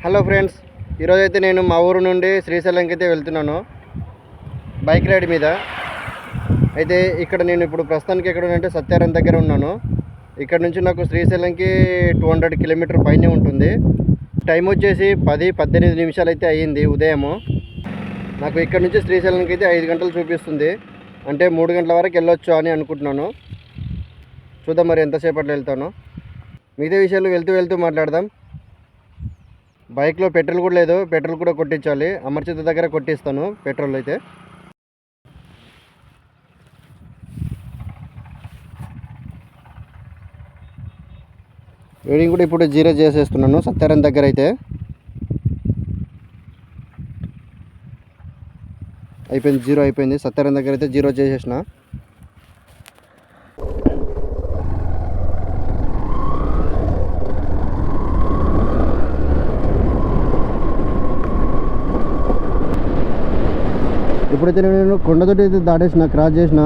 Hello friends, ఈరోజైతే నేను మా ఊరు నుండి శ్రీశైలంకి అయితే వెళ్తున్నాను బైక్ రైడ్ మీద. అయితే ఇక్కడ నేను ఇప్పుడు ప్రస్తుతానికి ఎక్కడ అంటే సత్యారం దగ్గర ఉన్నాను. ఇక్కడ నుంచి నాకు శ్రీశైలంకి 200 కిలోమీటర్ పైనే ఉంటుంది. టైం వచ్చేసి 10-18 నిమిషాలు అయితే అయ్యింది ఉదయము. నాకు ఇక్కడ నుంచి శ్రీశైలంకి అయితే 5 గంటలు చూపిస్తుంది. అంటే 3 గంటల వరకు వెళ్ళొచ్చు అని అనుకుంటున్నాను. చూద్దాం మరి ఎంతసేపట్లో వెళ్తాను. మిగతా విషయాలు వెళ్తూ మాట్లాడదాం. బైక్లో పెట్రోల్ కూడా లేదు, పెట్రోల్ కూడా కొట్టించాలి. అమర్చిత దగ్గర కొట్టిస్తాను పెట్రోల్ అయితే. రీడింగ్ కూడా ఇప్పుడు 0 చేసేస్తున్నాను సత్యారం దగ్గర అయితే. అయిపోయింది, 0 అయిపోయింది. సత్యారం దగ్గర అయితే 0 చేసేసిన. ఇప్పుడైతే నేను కొండతోటి అయితే దాటేసిన, క్రాస్ చేసిన.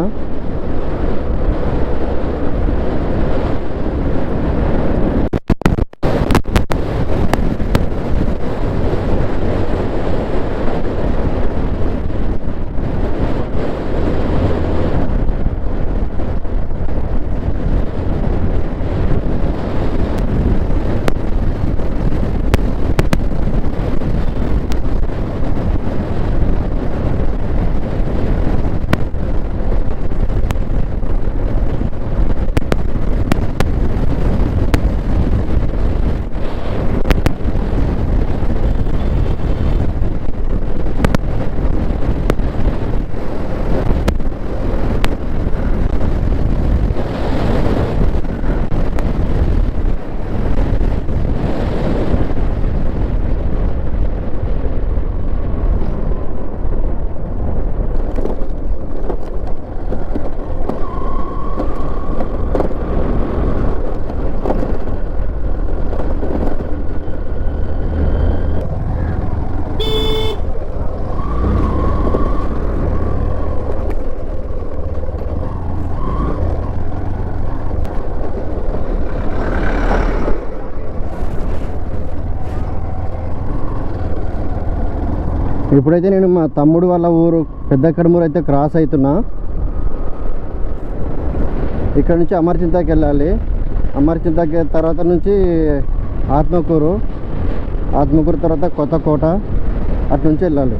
ఇప్పుడైతే నేను మా తమ్ముడు వాళ్ళ ఊరు పెద్ద కడుమూరు అయితే క్రాస్ అవుతున్నా. ఇక్కడ నుంచి అమర్చింతకి వెళ్ళాలి. అమర్చింతకి తర్వాత నుంచి ఆత్మకూరు తర్వాత కొత్తకోట అటు నుంచి వెళ్ళాలి.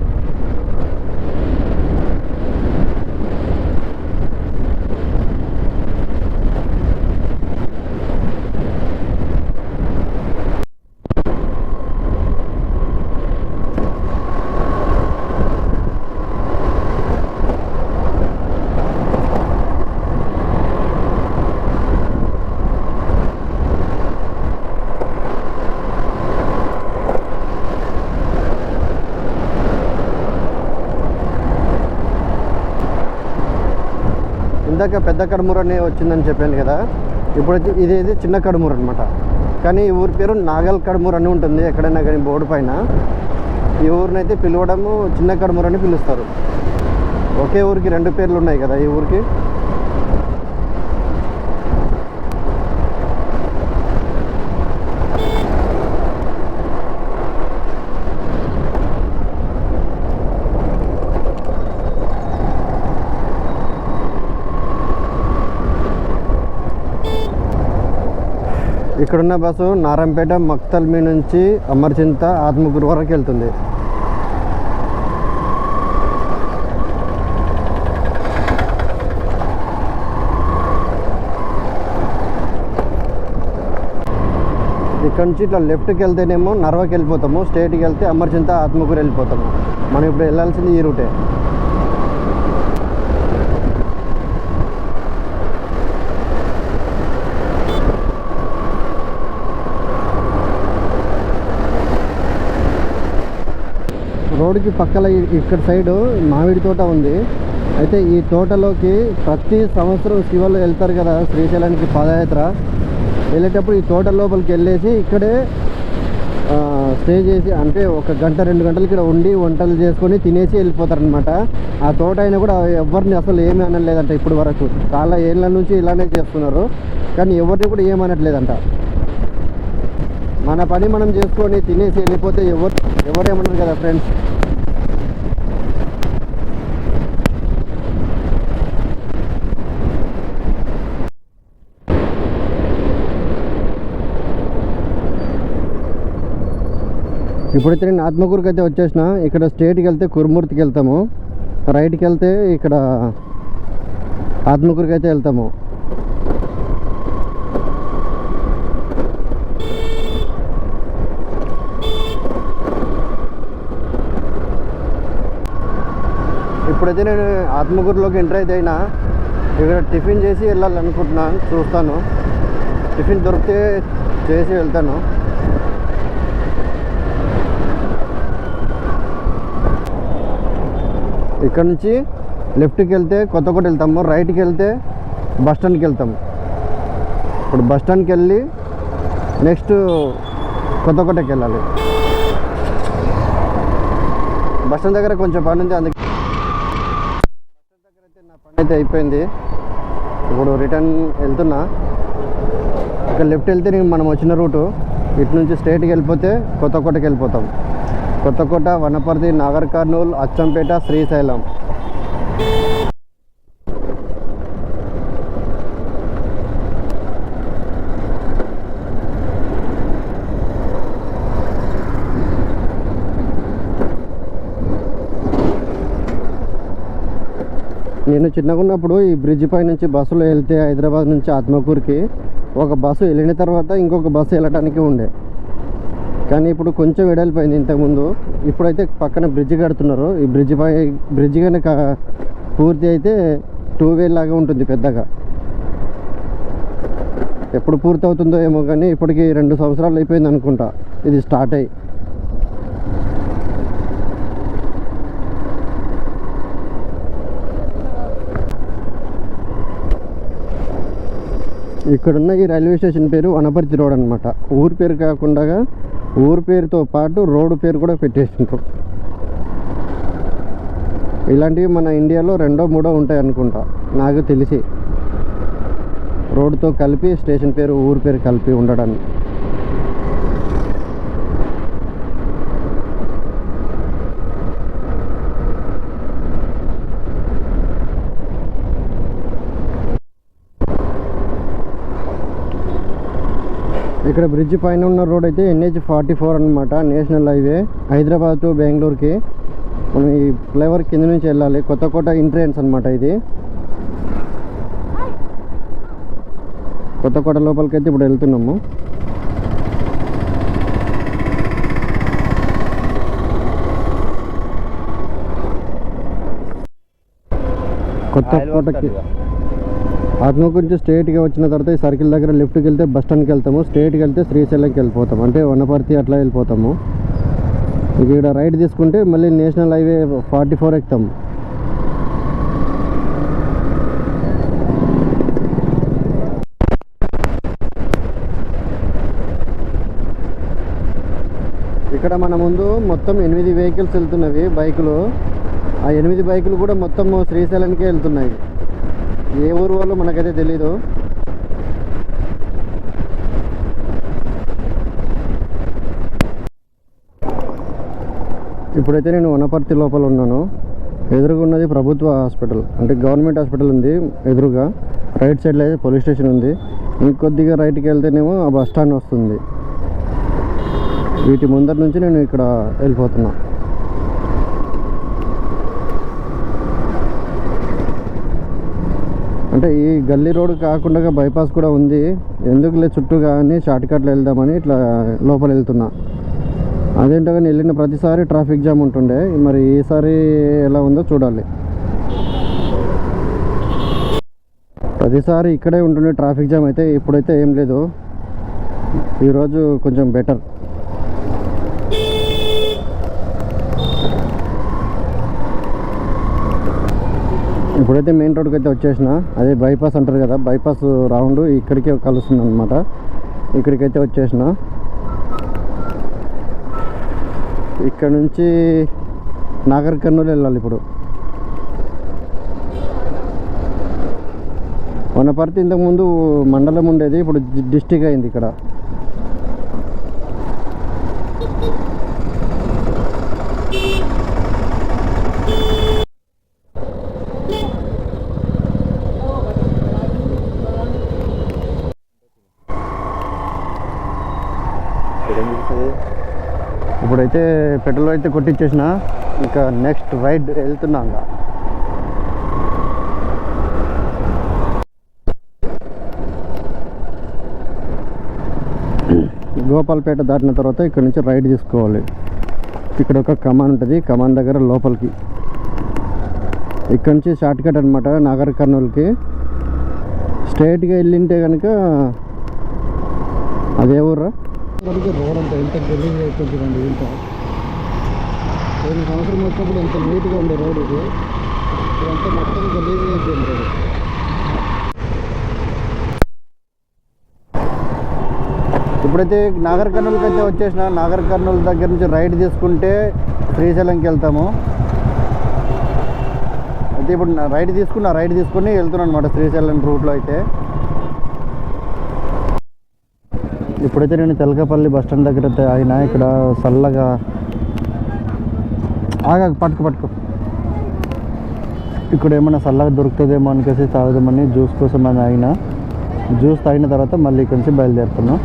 ఇందాక పెద్ద కడుమూరు అని వచ్చిందని చెప్పాను కదా. ఇప్పుడు ఇది చిన్న కడుమూరు అనమాట. కానీ ఈ ఊరి పేరు నాగల్ కడుమూరు అని ఉంటుంది ఎక్కడైనా కానీ బోర్డు పైన. ఈ ఊరినైతే పిలవడము చిన్న కడుమూరు అని పిలుస్తారు. ఒకే ఊరికి 2 పేర్లు ఉన్నాయి కదా ఈ ఊరికి. ఇక్కడున్న బస్సు నారంపేట మక్తల్మి నుంచి అమర్చింత ఆత్మకూరు వరకు వెళ్తుంది. ఇక్కడ నుంచి ఇట్లా లెఫ్ట్కి వెళ్తేనేమో నర్వకి వెళ్ళిపోతాము, స్ట్రైట్కి వెళ్తే అమర్చింత ఆత్మకూరు వెళ్ళిపోతాము. మనం ఇప్పుడు వెళ్ళాల్సింది ఈ రూటే. రోడ్డుకి పక్కల ఇక్కడ సైడు మామిడి తోట ఉంది. అయితే ఈ తోటలోకి ప్రతి సంవత్సరం శివలు వెళ్తారు కదా శ్రీశైలానికి పాదయాత్ర. వెళ్ళేటప్పుడు ఈ తోట లోపలికి వెళ్ళేసి ఇక్కడే స్టే చేసి, అంటే 1 గంట 2 గంటలు ఇక్కడ ఉండి వంటలు చేసుకొని తినేసి వెళ్ళిపోతారనమాట. ఆ తోట అయినా కూడా ఎవరిని అసలు ఏమీ అనలేదంట ఇప్పుడు వరకు. చాలా ఏళ్ళ నుంచి ఇలానే చేస్తున్నారు, కానీ ఎవరిని కూడా ఏమనట్లేదంట. మన పని మనం చేసుకొని తినేసి వెళ్ళిపోతే ఎవరేమన్నారు కదా ఫ్రెండ్స్. ఇప్పుడైతే నేను ఆత్మకూరుకి అయితే వచ్చేసిన. ఇక్కడ స్ట్రేట్కి వెళ్తే కురుమూర్తికి వెళ్తాము, రైట్కి వెళ్తే ఇక్కడ ఆత్మకూరుకి అయితే వెళ్తాము. ఇప్పుడైతే నేను ఆత్మకూరులోకి ఎంటర్ అయితే అయినా ఇక్కడ టిఫిన్ చేసి వెళ్ళాలనుకుంటున్నాను. చూస్తాను, టిఫిన్ దొరికితే చేసి వెళ్తాను. ఇక్కడ నుంచి లెఫ్ట్కి వెళ్తే కొత్తకోట వెళ్తాము, రైట్కి వెళ్తే బస్ స్టాండ్కి వెళ్తాము. ఇప్పుడు బస్ స్టాండ్కి వెళ్ళి నెక్స్ట్ కొత్తకోటకి వెళ్ళాలి. బస్ స్టాండ్ దగ్గర కొంచెం పని ఉంది, అందుకే బస్ స్టాండ్ దగ్గర అయితే నా పని అయితే అయిపోయింది. ఇప్పుడు రిటర్న్ వెళ్తున్నా. ఇక్కడ లెఫ్ట్ వెళ్తే మనం వచ్చిన రూటు, ఇటు నుంచి స్ట్రైట్కి వెళ్ళిపోతే కొత్తకోటకి వెళ్ళిపోతాం. కొత్తకోట, వనపర్తి, నాగర్ కర్నూల్, అచ్చంపేట, శ్రీశైలం. నేను చిన్నగా ఉన్నప్పుడు ఈ బ్రిడ్జ్ పై నుంచి బస్సులో వెళ్తే హైదరాబాద్ నుంచి ఆత్మకూరుకి ఒక బస్సు వెళ్ళిన తర్వాత ఇంకొక బస్సు వెళ్ళటానికి ఉండే. కానీ ఇప్పుడు కొంచెం వెడల్పోయింది ఇంతకుముందు. ఇప్పుడైతే పక్కన బ్రిడ్జ్ కడుతున్నారు. ఈ బ్రిడ్జ్ కనుక పూర్తి అయితే 2 వే లాగా ఉంటుంది పెద్దగా. ఎప్పుడు పూర్తి అవుతుందో ఏమో, కానీ ఇప్పటికి 2 సంవత్సరాలు అయిపోయింది అనుకుంటా ఇది స్టార్ట్ అయ్యి. ఇక్కడున్న ఈ రైల్వే స్టేషన్ పేరు వనపర్తి రోడ్ అనమాట. ఊరు పేరు కాకుండా ఊరు పేరుతో పాటు రోడ్డు పేరు కూడా పెట్టేసింటారు. ఇలాంటివి మన ఇండియాలో 2, 3 ఉంటాయి అనుకుంటా నాకు తెలిసి. రోడ్డుతో కలిపి స్టేషన్ పేరు, ఊరు పేరు కలిపి ఉండడానికి. ఇక్కడ బ్రిడ్జ్ పైన ఉన్న రోడ్ అయితే NH-44 అనమాట, నేషనల్ హైవే హైదరాబాద్ టు బెంగళూరుకి. మనం ఈ ఫ్లైఓవర్ కింద నుంచి వెళ్ళాలి. కొత్తకోట ఎంట్రన్స్ అనమాట ఇది. కొత్తకోట లోపలికి అయితే ఇప్పుడు వెళ్తున్నాము. కొత్తకోటకి ఆత్మకూరు నుంచి స్ట్రైట్గా వచ్చిన తర్వాత ఈ సర్కిల్ దగ్గర లెఫ్ట్కి వెళ్తే బస్ స్టాండ్కి వెళ్తాము, స్ట్రైట్కి వెళ్తే శ్రీశైలంకి వెళ్ళిపోతాము, అంటే వనపర్తి అట్లా వెళ్ళిపోతాము. ఇక్కడ రైట్ తీసుకుంటే మళ్ళీ నేషనల్ హైవే 44 ఎక్కుతాము. ఇక్కడ మన ముందు మొత్తం 8 వెహికల్స్ వెళ్తున్నవి, బైకులు. ఆ 8 బైకులు కూడా మొత్తం శ్రీశైలంకే వెళ్తున్నాయి. ఏ ఊరు వాళ్ళు మనకైతే తెలీదు. ఇప్పుడైతే నేను వనపర్తి లోపల ఉన్నాను. ఎదురుగా ఉన్నది ప్రభుత్వ హాస్పిటల్, అంటే గవర్నమెంట్ హాస్పిటల్ ఉంది ఎదురుగా. రైట్ సైడ్లో అయితే పోలీస్ స్టేషన్ ఉంది. ఇంకొద్దిగా రైట్కి వెళ్తేనేమో ఆ బస్ స్టాండ్ వస్తుంది. వీటి ముందర నుంచి నేను ఇక్కడ వెళ్ళిపోతున్నా. అంటే ఈ గల్లీ రోడ్ కాకుండా బైపాస్ కూడా ఉంది. ఎందుకులే చుట్టూ కానీ షార్ట్ కట్లో వెళ్దామని ఇట్లా లోపల వెళ్తున్నా. అదేంటో కానీ వెళ్ళిన ప్రతిసారి ట్రాఫిక్ జామ్ ఉంటుండే, మరి ఈసారి ఎలా ఉందో చూడాలి. ప్రతిసారి ఇక్కడే ఉంటుండే ట్రాఫిక్ జామ్, అయితే ఇప్పుడైతే ఏం లేదు. ఈరోజు కొంచెం బెటర్. ఇప్పుడైతే మెయిన్ రోడ్కి అయితే వచ్చేసిన. అదే బైపాస్ అంటారు కదా, బైపాస్ రౌండ్ ఇక్కడికే కలుస్తుంది అనమాట. ఇక్కడికైతే వచ్చేసిన. ఇక్కడ నుంచి నాగర్ కర్నూలు వెళ్ళాలి. ఇప్పుడు వనపర్తి ఇంతకుముందు మండలం ఉండేది, ఇప్పుడు డిస్టిక్ అయింది ఇక్కడ. ఇప్పుడైతే పెట్రోల్ అయితే కొట్టించేసిన, ఇంకా నెక్స్ట్ రైడ్ వెళ్తున్నా. ఇంకా గోపాల్పేట దాటిన తర్వాత ఇక్కడ నుంచి రైడ్ తీసుకోవాలి. ఇక్కడ ఒక కమాన్ ఉంటుంది, కమాన్ దగ్గర లోపలికి ఇక్కడ నుంచి షార్ట్ కట్ అనమాట నాగర్ కర్నూలుకి. స్ట్రైట్గా వెళ్ళింటే కనుక అదే ఊర్రా రోడ్ అంతా ఎంత గలీజ్గా అయిపోతుందండి. ఇంత 5 సంవత్సరం వచ్చినప్పుడు ఎంత నీట్గా ఉండే రోడ్ ఇది, ఇదంతా మొత్తం గలీజ్గా అయిపోయింది రోడ్. ఇప్పుడైతే నాగర్ కర్నూలుకి అయితే వచ్చేసిన. నాగర్ కర్నూలు దగ్గర నుంచి రైడ్ తీసుకుంటే శ్రీశైలంకి వెళ్తాము. అయితే ఇప్పుడు రైడ్ తీసుకుని వెళ్తున్నాను అనమాట శ్రీశైలం రూట్లో. అయితే ఇప్పుడైతే నేను తెలకపల్లి బస్టాండ్ దగ్గర అయితే ఆయన ఇక్కడ చల్లగా పట్టుకో ఇక్కడ ఏమన్నా చల్లగా దొరుకుతుందేమో అనికేసి తాగుదామని జ్యూస్ కోసం అని ఆయన జ్యూస్ తాగిన తర్వాత మళ్ళీ ఇక్కడి నుంచి బయలుదేరుతున్నాం.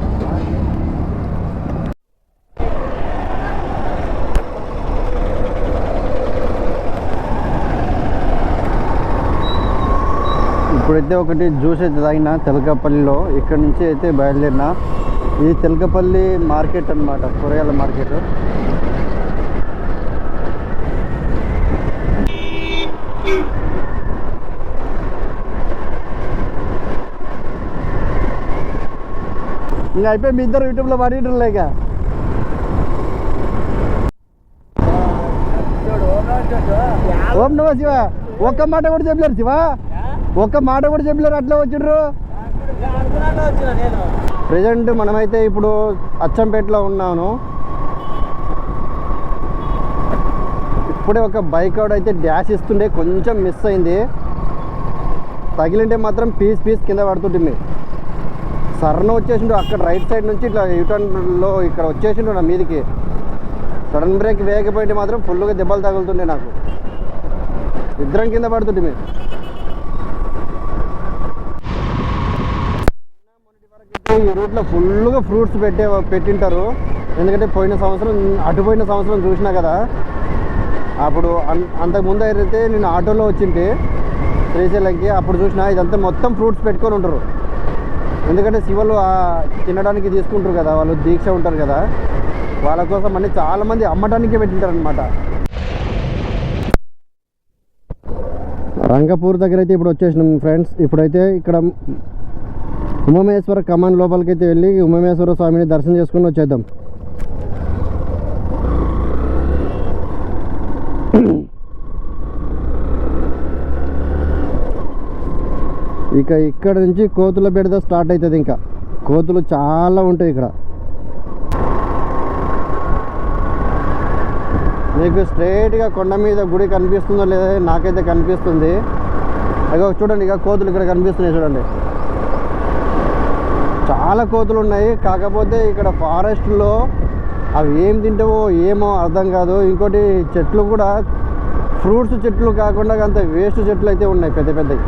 ఇప్పుడైతే ఒకటి జ్యూస్ అయితే తాగిన తెలకపల్లిలో. ఇక్కడ నుంచి అయితే బయలుదేరిన. ఇది తెలకపల్లి మార్కెట్ అన్నమాట, కూరగాయల మార్కెట్. ఇంకా అయిపోయి మీ ఇద్దరు యూట్యూబ్లో పడేయటం లేక ఓం నమో శివ. ఒక్క మాట కూడా చెప్పలేరు శివ, ఒక్క మాట కూడా చెప్పలేరు. అట్లా వచ్చిండ్రు. ప్రజెంట్ మనమైతే ఇప్పుడు అచ్చంపేటలో ఉన్నాను. ఇప్పుడే ఒక బైక్ అవుట్ అయితే డ్యాష్ ఇస్తుండే, కొంచెం మిస్ అయింది. తగిలింటే మాత్రం పీస్ కింద పడుతుంటే సర్న వచ్చేసిండు. అక్కడ రైట్ సైడ్ నుంచి ఇట్లా యూటర్న్లో ఇక్కడ వచ్చేసిండు నా మీదికి. సడన్ బ్రేక్ వేయకపోయింటే మాత్రం ఫుల్గా దెబ్బలు తగులుతుండే నాకు. ఇద్దరం కింద పడుతుంటే. ఈ రూట్లో ఫుల్గా ఫ్రూట్స్ పెట్టింటారు. ఎందుకంటే పోయిన సంవత్సరం చూసినా కదా. అప్పుడు అంతకుముందు అయితే నేను ఆటోలో వచ్చింటే శ్రీశైలంకి, అప్పుడు చూసినా ఇదంతా మొత్తం ఫ్రూట్స్ పెట్టుకొని ఉంటారు. ఎందుకంటే శివలు తినడానికి తీసుకుంటారు కదా, వాళ్ళు దీక్ష ఉంటారు కదా, వాళ్ళ కోసం అన్ని చాలామంది అమ్మటానికే పెట్టింటారు అనమాట. రంగపూర్ దగ్గర అయితే ఇప్పుడు వచ్చేసినాం ఫ్రెండ్స్. ఇప్పుడైతే ఇక్కడ ఉమామహేశ్వర కమాన్ లోపలికైతే వెళ్ళి ఉమామహేశ్వర స్వామిని దర్శనం చేసుకుని వచ్చేద్దాం. ఇక ఇక్కడ నుంచి కోతుల బెడద స్టార్ట్ అవుతుంది. ఇంకా కోతులు చాలా ఉంటాయి ఇక్కడ. మీకు స్ట్రైట్గా కొండ మీద గుడి కనిపిస్తుందో లేదో నాకైతే కనిపిస్తుంది. ఇక చూడండి, ఇక కోతులు ఇక్కడ కనిపిస్తున్నాయి చూడండి. చాలా కోతులు ఉన్నాయి. కాకపోతే ఇక్కడ ఫారెస్ట్లో అవి ఏం తింటావో ఏమో అర్థం కాదు. ఇంకోటి చెట్లు కూడా ఫ్రూట్స్ చెట్లు కాకుండా అంత వేస్ట్ చెట్లు అయితే ఉన్నాయి పెద్ద పెద్దవి.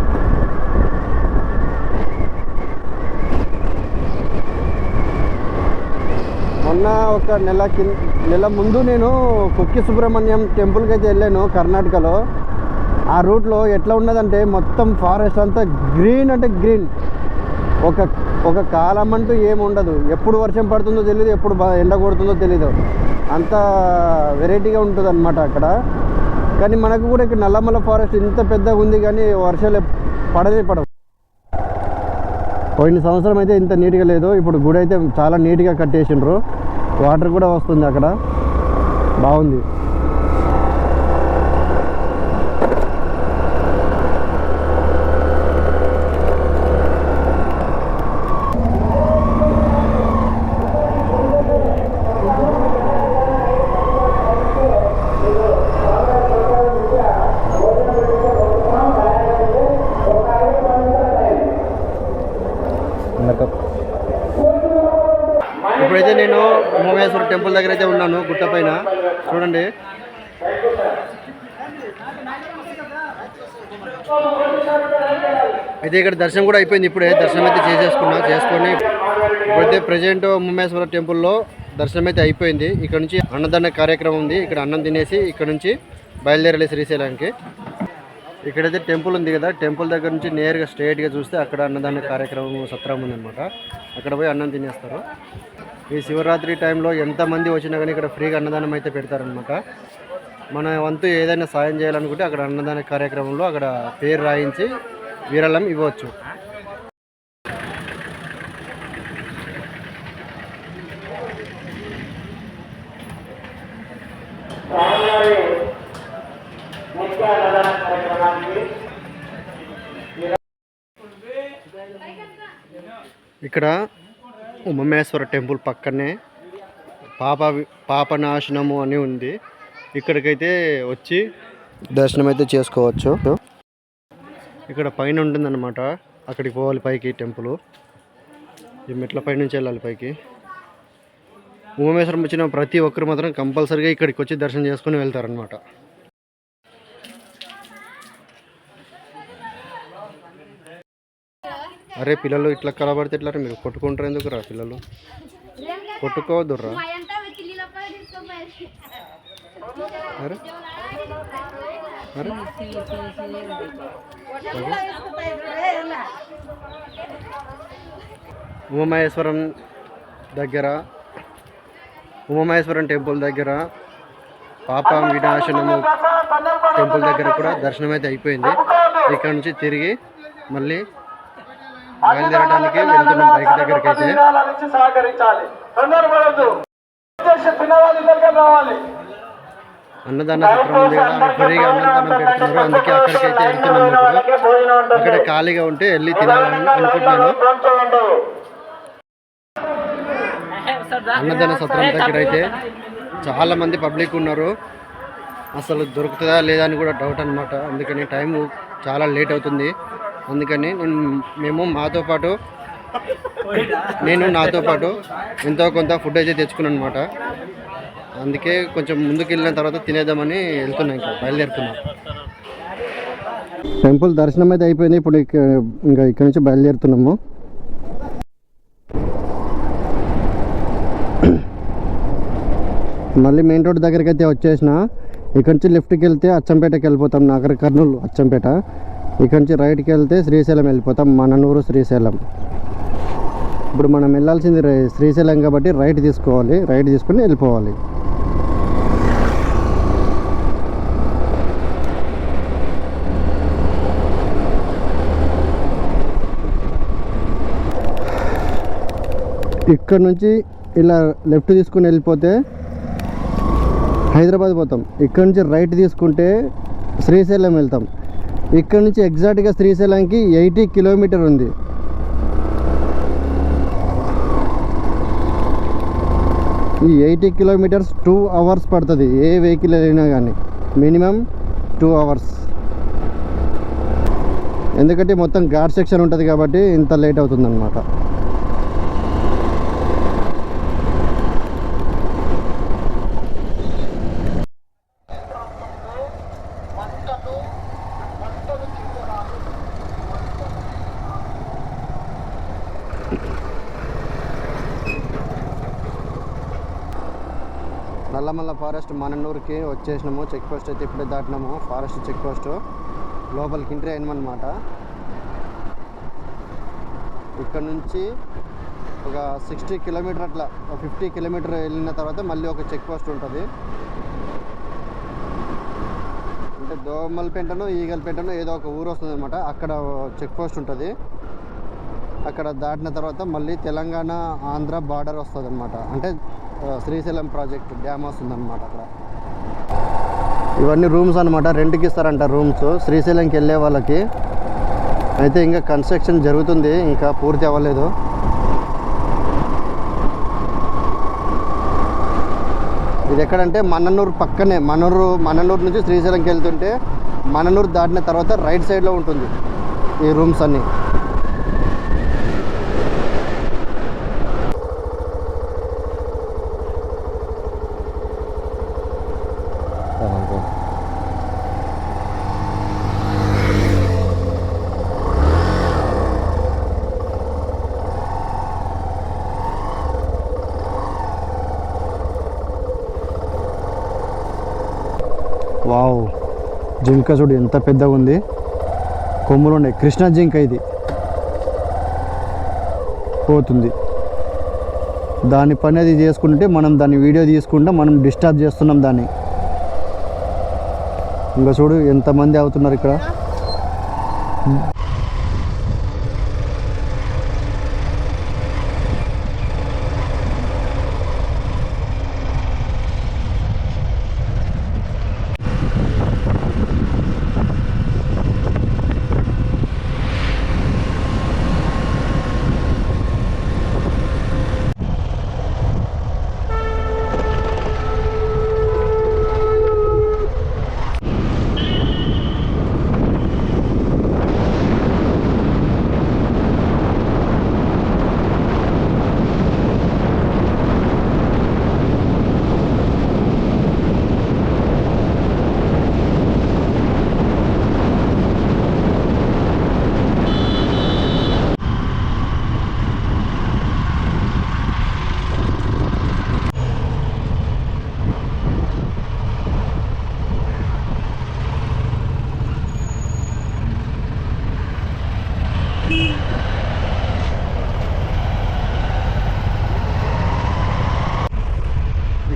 మొన్న ఒక నెల ముందు నేను కుక్కి సుబ్రహ్మణ్యం టెంపుల్కి అయితే వెళ్ళాను కర్ణాటకలో. ఆ రూట్లో ఎట్లా ఉన్నదంటే మొత్తం ఫారెస్ట్ అంతా గ్రీన్ అంటే గ్రీన్. ఒక కాలం అంటూ ఏమి ఉండదు. ఎప్పుడు వర్షం పడుతుందో తెలియదు, ఎప్పుడు ఎండ కొడుతుందో తెలీదు. అంత వెరైటీగా ఉంటుంది అన్నమాట అక్కడ. కానీ మనకు కూడా ఇక్కడ నల్లమల్ల ఫారెస్ట్ ఇంత పెద్దగా ఉంది, కానీ వర్షాలు పడవు. పోయిన సంవత్సరం అయితే ఇంత నీట్గా లేదు. ఇప్పుడు గుడి అయితే చాలా నీట్గా కట్టేసిండ్రు. వాటర్ కూడా వస్తుంది అక్కడ, బాగుంది. ఇప్పుడైతే నేను ఉమామహేశ్వర టెంపుల్ దగ్గర అయితే ఉన్నాను, గుట్ట పైన చూడండి. అయితే ఇక్కడ దర్శనం కూడా అయిపోయింది. ఇప్పుడే దర్శనం అయితే చేసుకొని ఇప్పుడైతే ప్రజెంట్ ఉమామహేశ్వర టెంపుల్లో దర్శనం అయితే అయిపోయింది. ఇక్కడ నుంచి అన్నదాన కార్యక్రమం ఉంది. ఇక్కడ అన్నం తినేసి ఇక్కడ నుంచి బయలుదేరాలి శ్రీశైలానికి. ఇక్కడైతే టెంపుల్ ఉంది కదా, టెంపుల్ దగ్గర నుంచి నేరుగా స్ట్రైట్గా చూస్తే అక్కడ అన్నదాన కార్యక్రమం సత్రం ఉందన్నమాట. అక్కడ పోయి అన్నం తినేస్తారు. ఈ శివరాత్రి టైంలో ఎంతమంది వచ్చినా కానీ ఇక్కడ ఫ్రీగా అన్నదానం అయితే పెడతారనమాట. మన వంతు ఏదైనా సాయం చేయాలనుకుంటే అక్కడ అన్నదాన కార్యక్రమంలో అక్కడ పేరు రాయించి విరాళం ఇవ్వచ్చు. ఇక్కడ ఉమామేశ్వర టెంపుల్ పక్కనే పాపనాశనము అని ఉంది. ఇక్కడికైతే వచ్చి దర్శనం అయితే చేసుకోవచ్చు. ఇక్కడ పైన ఉంటుందన్నమాట, అక్కడికి పోవాలి పైకి టెంపుల్. ఈ మెట్ల పై నుంచి వెళ్ళాలి పైకి. ఉమామేశ్వరం వచ్చిన ప్రతి ఒక్కరు మాత్రం కంపల్సరీగా ఇక్కడికి వచ్చి దర్శనం చేసుకుని వెళ్తారనమాట. అరే పిల్లలు ఇట్లా కలబడితే ఇట్లా మీరు కొట్టుకుంటారు ఎందుకు రా పిల్లలు? కొట్టుకోవద్దురా. అరే అరే ఉమామహేశ్వరం దగ్గర, ఉమామహేశ్వరం టెంపుల్ దగ్గర, పాప వినాశనము టెంపుల్ దగ్గర కూడా దర్శనం అయితే అయిపోయింది. ఇక్కడ నుంచి తిరిగి మళ్ళీ బయలుదేరడానికి వెళ్తున్నాం బైక్ దగ్గరికి. అయితే అన్నదాన సత్రం ఉంది కదా, ఫ్రీగా అన్నదానం పెడుతున్నారు. అందుకే అక్కడికి అయితే వెళ్తున్నాము. అక్కడ ఖాళీగా ఉంటే వెళ్ళి తినాలని అనుకుంటున్నాను. అన్నదాన సత్రం దగ్గర అయితే చాలా మంది పబ్లిక్ ఉన్నారు. అసలు దొరుకుతుందా లేదా అని కూడా డౌట్ అనమాట. అందుకని టైం చాలా లేట్ అవుతుంది. అందుకని మేము నాతో పాటు ఎంతో కొంత ఫుడ్ అయితే తెచ్చుకున్నాను అనమాట. అందుకే కొంచెం ముందుకు వెళ్ళిన తర్వాత తినేద్దామని వెళ్తున్నాం. ఇంకా బయలుదేరుతున్నాం. టెంపుల్ దర్శనం అయితే అయిపోయింది. ఇప్పుడు ఇంకా ఇక్కడ నుంచి బయలుదేరుతున్నాము. మళ్ళీ మెయిన్ రోడ్ దగ్గరికి అయితే వచ్చేసిన. ఇక్కడ నుంచి లెఫ్ట్కి వెళ్తే అచ్చంపేటకి వెళ్ళిపోతాం. నాగర్ కర్నూలు అచ్చంపేట. ఇక్కడ నుంచి రైట్కి వెళ్తే శ్రీశైలం వెళ్ళిపోతాం. మననూరు శ్రీశైలం. ఇప్పుడు మనం వెళ్ళాల్సింది శ్రీశైలం కాబట్టి రైట్ తీసుకోవాలి. రైట్ తీసుకుని వెళ్ళిపోవాలి. ఇక్కడ నుంచి ఇలా లెఫ్ట్ తీసుకుని వెళ్ళిపోతే హైదరాబాద్ పోతాం. ఇక్కడ నుంచి రైట్ తీసుకుంటే శ్రీశైలం వెళ్తాం. ఇక్కడ నుంచి ఎగ్జాక్ట్గా శ్రీశైలంకి 80 కిలోమీటర్ ఉంది. ఈ 80 కిలోమీటర్స్ 2 అవర్స్ పడుతుంది. ఏ వెహికల్ వెళ్ళినా కానీ మినిమం 2 అవర్స్. ఎందుకంటే మొత్తం ఘాట్ సెక్షన్ ఉంటుంది కాబట్టి ఇంత లేట్ అవుతుంది అన్నమాట. నల్లమల్ల ఫారెస్ట్ మననూరుకి వచ్చేసినాము. చెక్ పోస్ట్ అయితే ఇప్పుడే దాటినాము. ఫారెస్ట్ చెక్ పోస్ట్ లోపలికి ఎంట్రీ అయినామన్నమాట. ఇక్కడ నుంచి ఒక 60 కిలోమీటర్ అట్లా 50 కిలోమీటర్ వెళ్ళిన తర్వాత మళ్ళీ ఒక చెక్ పోస్ట్ ఉంటుంది. అంటే దోమలపేంటనో ఈగలపేంటనో ఏదో ఒక ఊరు వస్తుంది అనమాట. అక్కడ చెక్ పోస్ట్ ఉంటుంది. అక్కడ దాటిన తర్వాత మళ్ళీ తెలంగాణ ఆంధ్ర బార్డర్ వస్తుంది అనమాట. అంటే శ్రీశైలం ప్రాజెక్ట్ డ్యామ్ వస్తుందన్నమాట. అక్కడ ఇవన్నీ రూమ్స్ అనమాట. రెంట్కి ఇస్తారంట రూమ్స్ శ్రీశైలంకి వెళ్ళే వాళ్ళకి. అయితే ఇంకా కన్స్ట్రక్షన్ జరుగుతుంది, ఇంకా పూర్తి అవ్వలేదు. ఇది ఎక్కడంటే మననూరు పక్కనే. మననూరు నుంచి శ్రీశైలంకి వెళ్తుంటే మననూరు దాటిన తర్వాత రైట్ సైడ్లో ఉంటుంది ఈ రూమ్స్ అన్నీ. వావ్, జింక చూడు ఎంత పెద్దగా ఉంది, కొమ్ములు ఉన్నాయి. కృష్ణ జింక ఇది పోతుంది. దాని పని అది చేసుకుంటే మనం దాన్ని వీడియో తీసుకుంటే మనం డిస్టర్బ్ చేస్తున్నాం దాన్ని. ఇంకా చూడు ఎంతమంది అవుతున్నారు ఇక్కడ.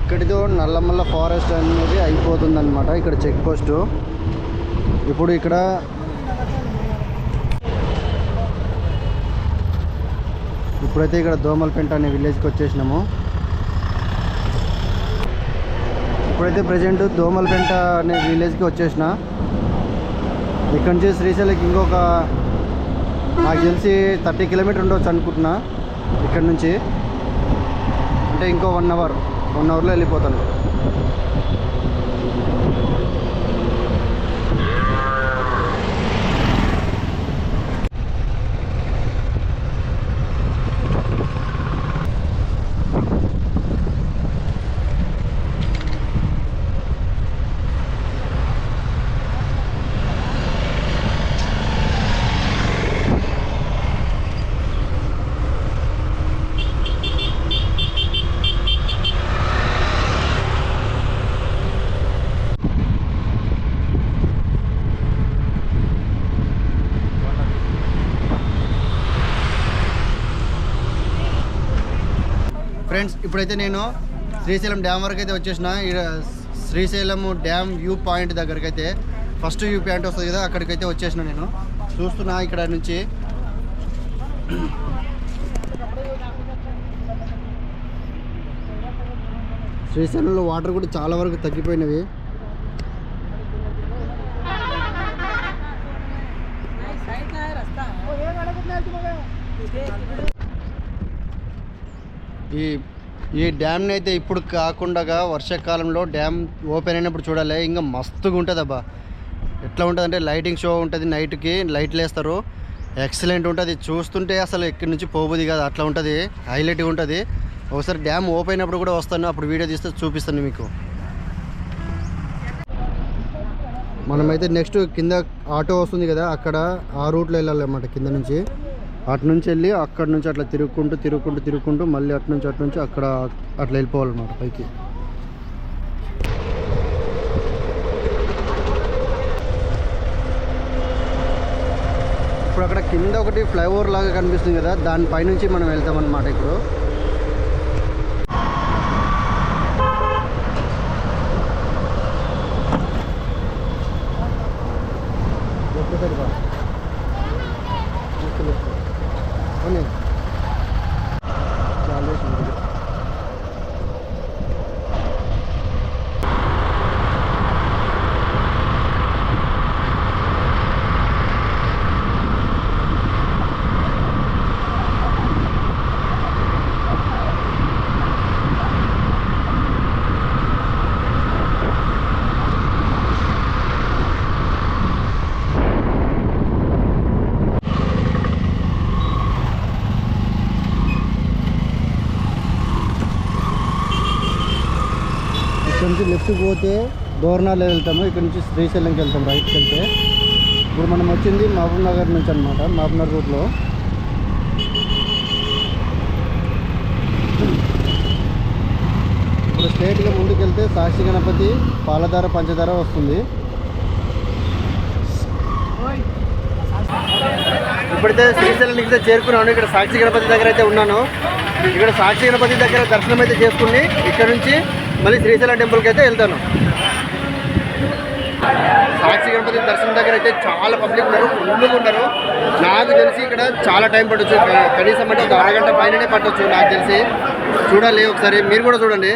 ఇక్కడితో నల్లమల్ల ఫారెస్ట్ అనేది అయిపోతుందన్నమాట. ఇక్కడ చెక్ పోస్టు. ఇప్పుడు ఇప్పుడైతే ఇక్కడ దోమలపెంట అనే విలేజ్కి వచ్చేసినాము. ఇప్పుడైతే ప్రజెంట్ దోమలపెంట అనే విలేజ్కి వచ్చేసిన. ఇక్కడ నుంచి శ్రీశైలంకి ఇంకొక నాకు తెలిసి 30 కిలోమీటర్ ఉండవచ్చు అనుకుంటున్నా. ఇక్కడ నుంచి అంటే ఇంకో 1 అవర్లో వెళ్ళిపోతాను. ఫ్రెండ్స్, ఇప్పుడైతే నేను శ్రీశైలం డ్యామ్ వరకు అయితే వచ్చేసిన. శ్రీశైలం డ్యామ్ వ్యూ పాయింట్ దగ్గరికి అయితే ఫస్ట్ వ్యూ పాయింట్ వస్తుంది కదా, అక్కడికైతే వచ్చేసిన. నేను చూస్తున్నా ఇక్కడ నుంచి శ్రీశైలంలో వాటర్ కూడా చాలా వరకు తగ్గిపోయినవి. ఈ డ్యామ్ని అయితే ఇప్పుడు కాకుండా వర్షాకాలంలో డ్యామ్ ఓపెన్ అయినప్పుడు చూడాలి. ఇంకా మస్తుగా ఉంటుంది అబ్బా. ఎట్లా ఉంటుంది అంటే లైటింగ్ షో ఉంటుంది, నైట్కి లైట్లు వేస్తారు, ఎక్సలెంట్ ఉంటుంది. చూస్తుంటే అసలు ఇక్కడి నుంచి పోబుది కాదు, అట్లా ఉంటుంది, హైలైట్గా ఉంటుంది. ఒకసారి డ్యామ్ ఓపెన్ అయినప్పుడు కూడా వస్తాను, అప్పుడు వీడియో తీస్తే చూపిస్తాను మీకు. మనమైతే నెక్స్ట్ కింద ఆటో వస్తుంది కదా, అక్కడ ఆ రూట్లో వెళ్ళాలి అన్నమాట. కింద నుంచి అటు నుంచి వెళ్ళి అక్కడ నుంచి అట్లా తిరుగుకుంటూ మళ్ళీ అటు నుంచి అక్కడ అట్లా వెళ్ళిపోవాలన్నమాట పైకి. ఇప్పుడు అక్కడ కింద ఒకటి ఫ్లైఓవర్ లాగా కనిపిస్తుంది కదా, దానిపైనుంచి మనం వెళ్తామన్నమాట. ఇప్పుడు ఇక్కడ నుంచి లెఫ్ట్కి పోతే దోర్నాలో వెళ్తాము, ఇక్కడ నుంచి శ్రీశైలంకి వెళ్తాం రైట్కి వెళ్తే. ఇప్పుడు మనం వచ్చింది మహబూబ్ నగర్ నుంచి అనమాట, మహబూబ్ నగర్ రూట్లో. ఇప్పుడు స్టే స్ట్రైట్గా ముందుకెళ్తే సాక్షి గణపతి పాలధార పంచదార వస్తుంది. ఇప్పుడైతే శ్రీశైలానికి అయితే చేరుకున్నాను. ఇక్కడ సాక్షి గణపతి దగ్గర అయితే ఉన్నాను. ఇక్కడ సాక్షి గణపతి దగ్గర దర్శనం అయితే చేసుకుని ఇక్కడ నుంచి మళ్ళీ శ్రీశైలం టెంపుల్కి అయితే వెళ్తాను. సాక్షి గణపతి దర్శనం దగ్గర అయితే చాలా పబ్లిక్ ఉన్నారు, ఫుల్గా ఉన్నారు. నాకు తెలిసి ఇక్కడ చాలా టైం పట్టొచ్చు, కనీసం అంటే ఒక అరగంట పైననే పట్టొచ్చు నాకు తెలిసి. చూడాలి ఒకసారి, మీరు కూడా చూడండి.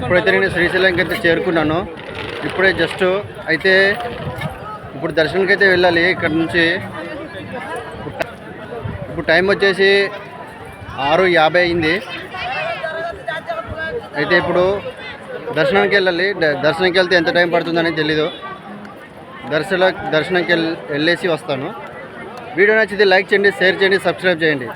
ఇప్పుడైతే నేను శ్రీశైలంకి అయితే చేరుకున్నాను. ఇప్పుడే జస్ట్ అయితే ఇప్పుడు దర్శనంకి అయితే వెళ్ళాలి ఇక్కడ నుంచి. ఇప్పుడు టైం వచ్చేసి 6:50 అయింది. అయితే ఇప్పుడు దర్శనానికి వెళ్ళాలి. దర్శనంకి వెళ్తే ఎంత టైం పడుతుందని తెలీదు. దర్శనంకి వెళ్ళేసి వస్తాను. వీడియో నచ్చితే లైక్ చేయండి, షేర్ చేయండి, సబ్స్క్రైబ్ చేయండి.